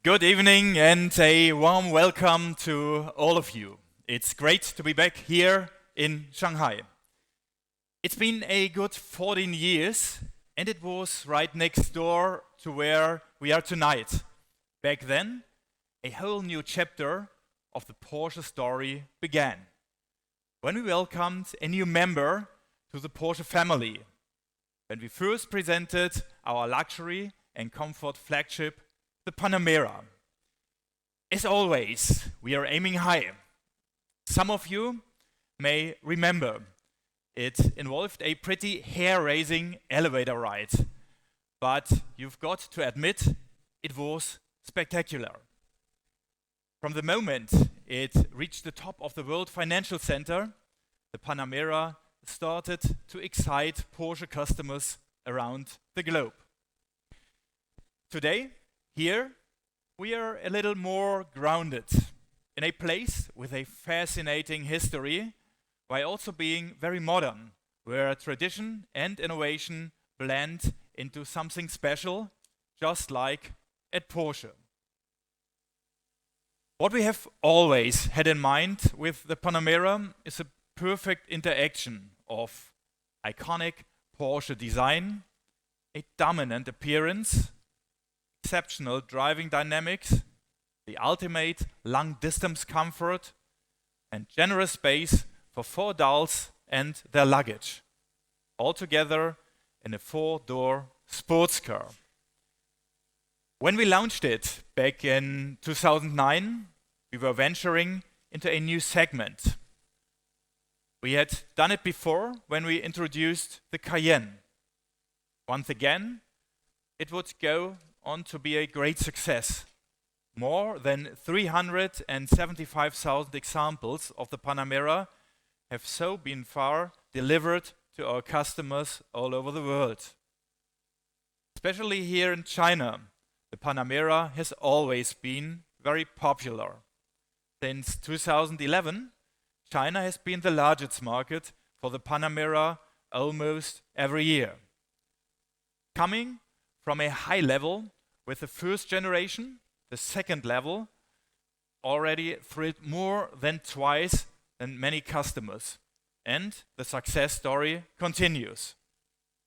Good evening and a warm welcome to all of you. It's great to be back here in Shanghai. It's been a good 14 years and it was right next door to where we are tonight. Back then, a whole new chapter of the Porsche story began when we welcomed a new member to the Porsche family, when we first presented our luxury and comfort flagship, the Panamera. As always, we are aiming high. Some of you may remember it involved a pretty hair-raising elevator ride, but you've got to admit it was spectacular. From the moment it reached the top of the World Financial Center, the Panamera started to excite Porsche customers around the globe. Today, here, we are a little more grounded in a place with a fascinating history, while also being very modern, where tradition and innovation blend into something special, just like at Porsche. What we have always had in mind with the Panamera is a perfect interaction of iconic Porsche design, a dominant appearance, exceptional driving dynamics, the ultimate long-distance comfort, and generous space for 4 adults and their luggage, all together in a 4-door sports car. When we launched it back in 2009, we were venturing into a new segment. We had done it before when we introduced the Cayenne. Once again, it would go on to be a great success. More than 375,000 examples of the Panamera have so been far delivered to our customers all over the world. Especially here in China, the Panamera has always been very popular. Since 2011, China has been the largest market for the Panamera almost every year. Coming from a high level with the first generation, the second level already thrilled more than twice than many customers. And the success story continues.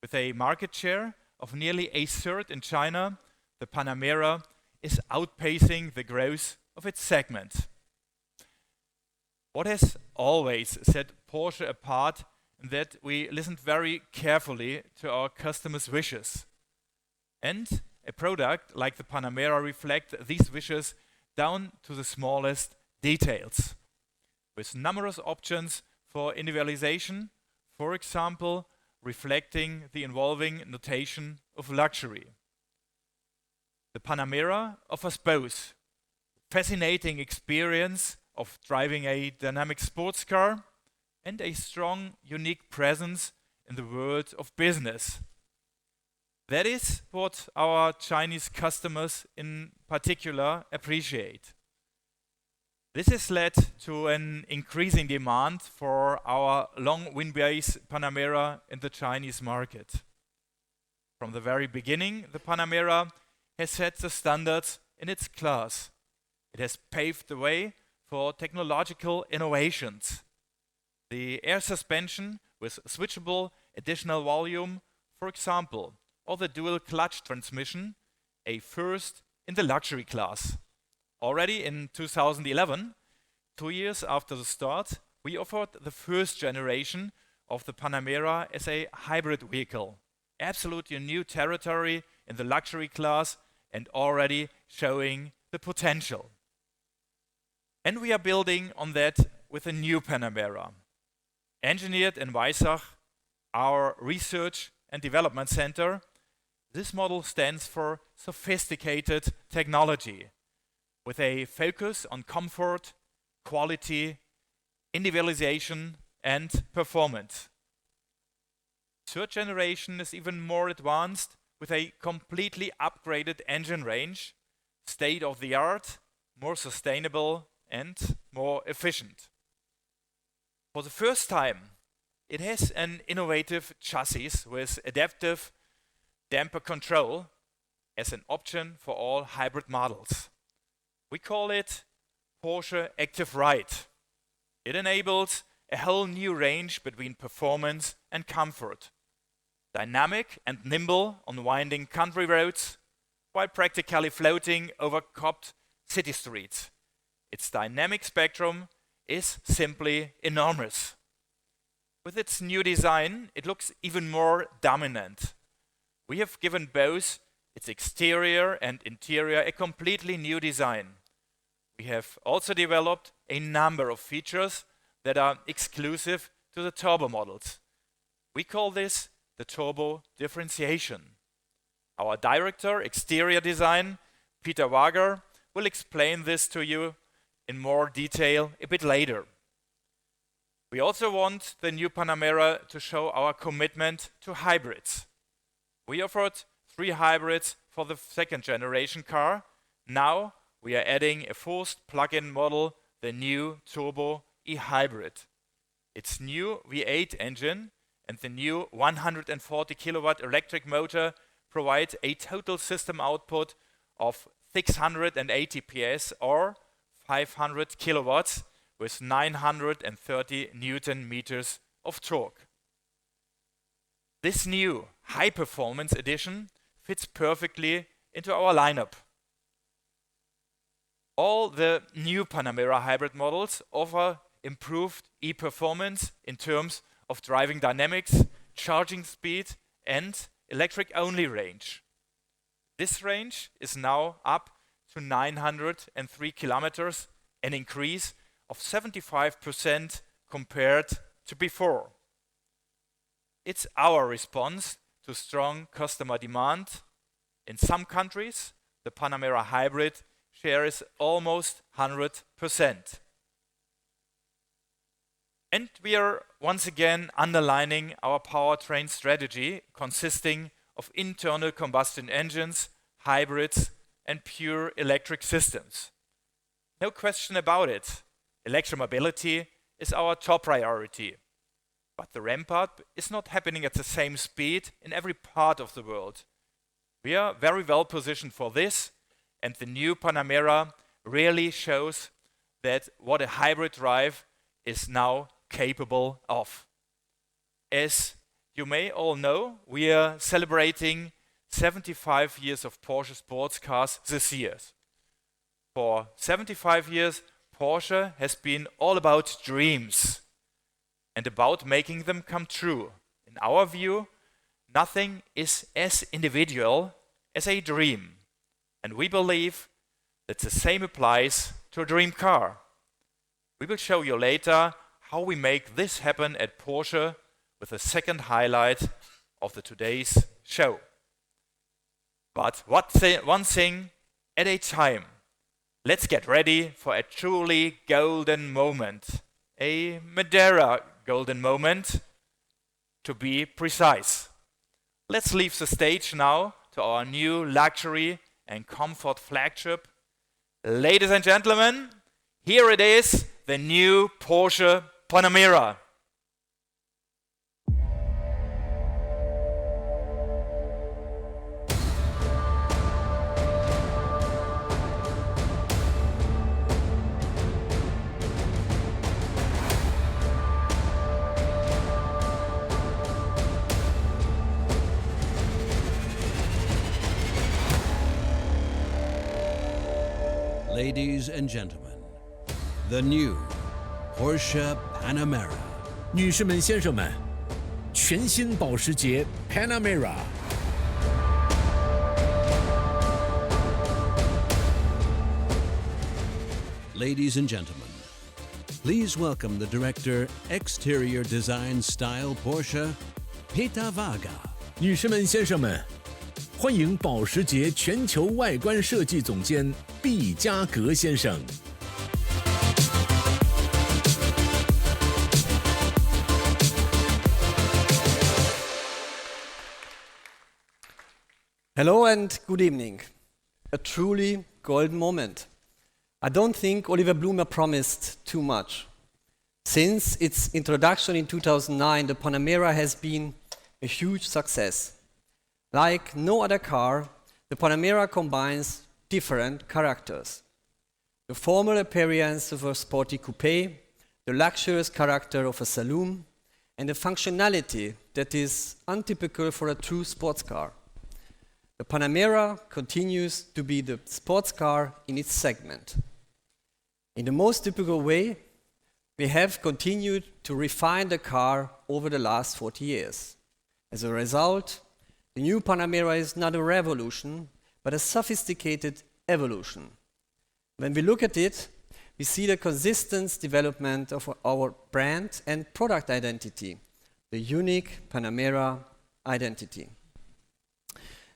With a market share of nearly a third in China, the Panamera is outpacing the growth of its segment. What has always set Porsche apart is that we listened very carefully to our customers' wishes. And a product like the Panamera reflects these wishes down to the smallest details, with numerous options for individualization, for example, reflecting the evolving notation of luxury. The Panamera offers both fascinating experience of driving a dynamic sports car and a strong, unique presence in the world of business. That is what our Chinese customers in particular appreciate. This has led to an increasing demand for our long wheelbase Panamera in the Chinese market. From the very beginning, the Panamera has set the standards in its class. It has paved the way for technological innovations. The air suspension with switchable additional volume, for example, or the dual clutch transmission, a first in the luxury class. Already in 2011, 2 years after the start, we offered the first generation of the Panamera as a hybrid vehicle. Absolutely new territory in the luxury class and already showing the potential. And we are building on that with a new Panamera. Engineered in Weissach, our research and development center, this model stands for sophisticated technology, with a focus on comfort, quality, individualization, and performance. Third generation is even more advanced, with a completely upgraded engine range, state-of-the-art, more sustainable, and more efficient. For the first time, it has an innovative chassis with adaptive damper control as an option for all hybrid models. We call it Porsche Active Ride. It enables a whole new range between performance and comfort. Dynamic and nimble on winding country roads, while practically floating over copped city streets. Its dynamic spectrum is simply enormous. With its new design, it looks even more dominant. We have given both its exterior and interior a completely new design. We have also developed a number of features that are exclusive to the turbo models. We call this the turbo differentiation. Our director, exterior design, Peter Wager, will explain this to you in more detail a bit later. We also want the new Panamera to show our commitment to hybrids. We offered 3 hybrids for the second generation car. Now we are adding a forced plug-in model, the new Turbo e-hybrid. Its new V8 engine and the new 140 kilowatt electric motor provide a total system output of 680 PS or 500 kilowatts with 930 Newton meters of torque. This new high-performance edition fits perfectly into our lineup. All the new Panamera hybrid models offer improved e-performance in terms of driving dynamics, charging speed, and electric-only range. This range is now up to 903 kilometers, an increase of 75% compared to before. It's our response to strong customer demand. In some countries, the Panamera hybrid share is almost 100%. And we are once again underlining our powertrain strategy consisting of internal combustion engines, hybrids, and pure electric systems. No question about it, electromobility is our top priority. But the ramp-up is not happening at the same speed in every part of the world. We are very well positioned for this, and the new Panamera really shows that what a hybrid drive is now capable of. As you may all know, we are celebrating 75 years of Porsche sports cars this year. For 75 years, Porsche has been all about dreams and about making them come true. In our view, nothing is as individual as a dream. And we believe that the same applies to a dream car. We will show you later how we make this happen at Porsche with the second highlight of the today's show. But one thing at a time. Let's get ready for a truly golden moment. A Madeira golden moment, to be precise. Let's leave the stage now to our new luxury and comfort flagship. Ladies and gentlemen, here it is, the new Porsche Panamera. Ladies and gentlemen, the new Porsche Panamera. 女士们、先生们，全新保时捷 Panamera。Ladies and gentlemen, please welcome the director, exterior design style Porsche, Peter Wager. 女士们、先生们，欢迎保时捷全球外观设计总监毕加格先生。Hello and good evening. A truly golden moment. I don't think Oliver Blumer promised too much. Since its introduction in 2009, the Panamera has been a huge success. Like no other car, the Panamera combines different characters. The formal appearance of a sporty coupe, the luxurious character of a saloon, and the functionality that is untypical for a true sports car. The Panamera continues to be the sports car in its segment. In the most typical way, we have continued to refine the car over the last 40 years. As a result, the new Panamera is not a revolution, but a sophisticated evolution. When we look at it, we see the consistent development of our brand and product identity, the unique Panamera identity.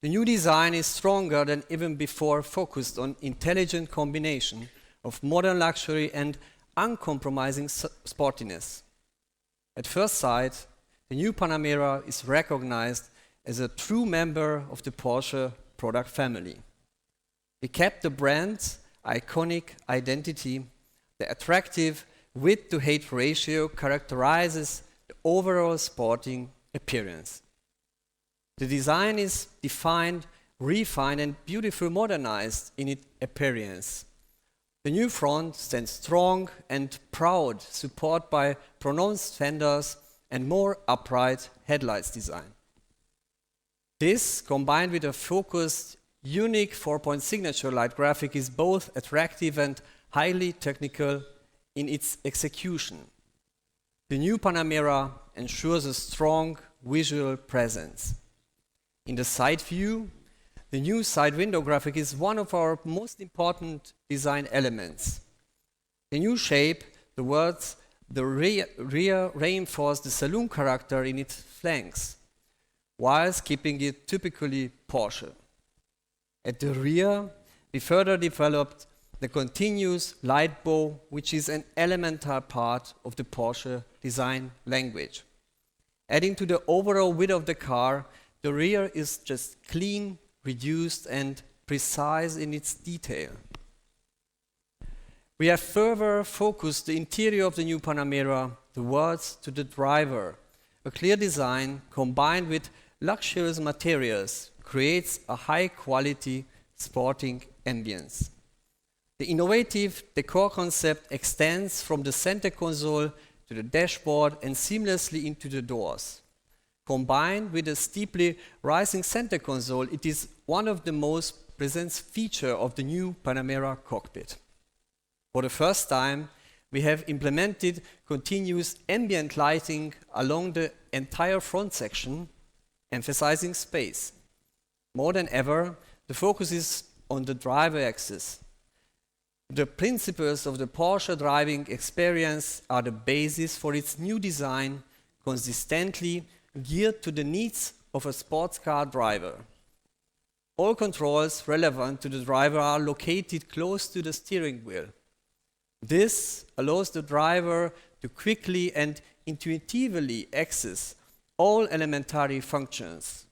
The new design is stronger than even before, focused on intelligent combination of modern luxury and uncompromising sportiness. At first sight, the new Panamera is recognized as a true member of the Porsche product family. We kept the brand's iconic identity. The attractive width-to-height ratio characterizes the overall sporting appearance. The design is defined, refined, and beautifully modernized in its appearance. The new front stands strong and proud, supported by pronounced fenders and more upright headlights design. This, combined with a focused, unique 4-point signature light graphic, is both attractive and highly technical in its execution. The new Panamera ensures a strong visual presence. In the side view, the new side window graphic is one of our most important design elements. The new shape, the rear reinforce the saloon character in its flanks, whilst keeping it typically Porsche. At the rear, we further developed the continuous light bow, which is an elemental part of the Porsche design language. Adding to the overall width of the car, the rear is just clean, reduced, and precise in its detail. We have further focused the interior of the new Panamera towards to the driver. A clear design combined with luxurious materials creates a high-quality sporting ambience. The innovative decor concept extends from the center console to the dashboard and seamlessly into the doors. Combined with a steeply rising center console, it is one of the most present features of the new Panamera cockpit. For the first time, we have implemented continuous ambient lighting along the entire front section, emphasizing space. More than ever, the focus is on the driver axis. The principles of the Porsche driving experience are the basis for its new design, consistently geared to the needs of a sports car driver. All controls relevant to the driver are located close to the steering wheel. This allows the driver to quickly and intuitively access all elementary functions.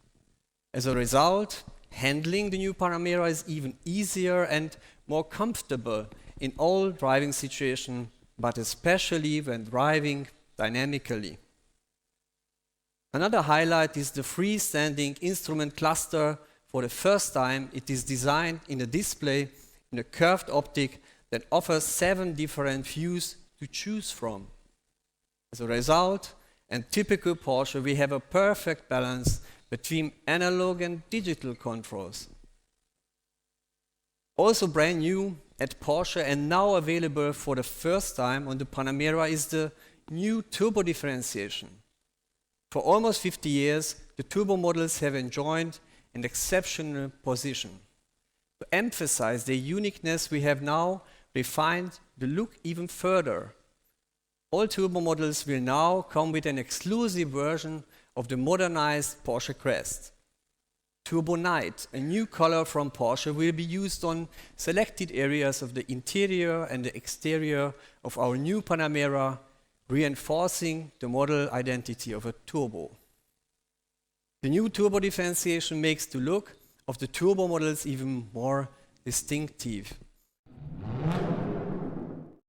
As a result, handling the new Panamera is even easier and more comfortable in all driving situations, but especially when driving dynamically. Another highlight is the freestanding instrument cluster. For the first time, it is designed in a display in a curved optic that offers 7 different views to choose from. As a result, and typical Porsche, we have a perfect balance between analog and digital controls. Also brand new at Porsche and now available for the first time on the Panamera is the new turbo differentiation. For almost 50 years, the turbo models have enjoyed an exceptional position. To emphasize their uniqueness, we have now refined the look even further. All turbo models will now come with an exclusive version of the modernized Porsche crest. Turbo Night, a new color from Porsche, will be used on selected areas of the interior and the exterior of our new Panamera, reinforcing the model identity of a turbo. The new turbo differentiation makes the look of the turbo models even more distinctive.